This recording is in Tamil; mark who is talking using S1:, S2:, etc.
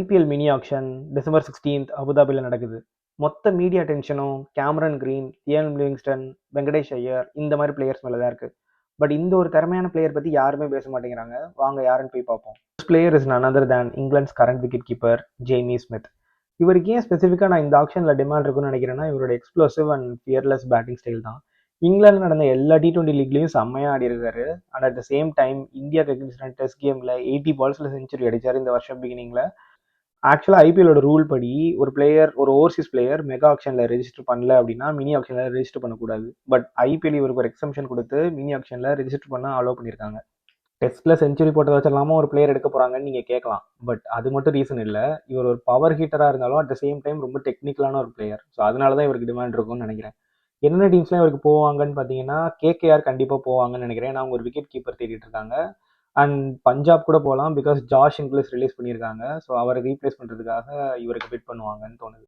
S1: IPL mini action December 16th அபுதாபியில் நடக்குது. மொத்த மீடியா டென்ஷனும் கேமரன் கிரீன், இயன் லிவிங்ஸ்டன், வெங்கடேஷ் ஐயர் இந்த மாதிரி பிளேயர்ஸ் மேலே தான் இருக்குது. பட் இந்த ஒரு திறமையான பிளேயர் பற்றி யாருமே பேச மாட்டேங்கிறாங்க. வாங்க யாருன்னு போய் பார்ப்போம். Player is none other than England's current wicket keeper Jamie Smith. இவருக்கு ஏன் ஸ்பெசிஃபிக்காக நான் இந்த ஆக்ஷனில் டிமாண்ட் இருக்குன்னு நினைக்கிறேன்னா, இவரோட explosive and fearless batting style தான். இங்கிலாந்து நடந்த எல்லா T20 லீக்லையும் செம்மையாக ஆடி இருக்காரு. And at the same time இந்தியாவுக்கு அகேன்ஸ்டான டெஸ்ட் கேமில் 80 பால்ஸில் செஞ்சுரி அடிச்சார் இந்த வருஷம் பிகினிங்கில். ஆக்சுவலாக ஐபிஎலோட ரூல் படி ஒரு பிளேயர், ஒரு ஓவர்சீஸ் பிளேயர் மெகா ஆக்ஷனில் ரெஜிஸ்டர் பண்ணல அப்படின்னா மினி ஆக்ஷனில் ரெஜிஸ்டர் பண்ணக்கூடாது. பட் ஐபிஎல் இவருக்கு ஒரு எக்ஸம்ஷன் கொடுத்து மினி ஆக்ஷனில் ரெஜிஸ்டர் பண்ண அலோவ் பண்ணியிருக்காங்க. டெஸ்ட்டில் செஞ்சுரி போட்டதை வச்சிடலாமா ஒரு பிளேயர் எடுக்க போகிறாங்கன்னு நீங்கள் கேட்கலாம். பட் அது மட்டும் ரீசன் இல்லை. இவர் ஒரு பவர் ஹீட்டராக இருந்தாலும் அட் த சேம் டைம் ரொம்ப டெக்னிக்கலான ஒரு பிளேயர். ஸோ அதனால தான் இவருக்கு டிமாண்ட் இருக்கும்னு நினைக்கிறேன். என்னென்ன டீம்ஸ்லாம் இவருக்கு போவாங்கன்னு பார்த்தீங்கன்னா, கேகேஆர் கண்டிப்பாக போவாங்கன்னு நினைக்கிறேன். ஏன்னா அவங்க ஒரு விக்கெட் கீப்பர் தேடிட்டு இருக்காங்க. அண்ட் பஞ்சாப் கூட போகலாம், பிகாஸ் ஜாஷ் இங்கிலீஷ் ரிலீஸ் பண்ணியிருக்காங்க. ஸோ அவரை ரீப்ளேஸ் பண்ணுறதுக்காக இவருக்கு பிட் பண்ணுவாங்கன்னு தோணுது.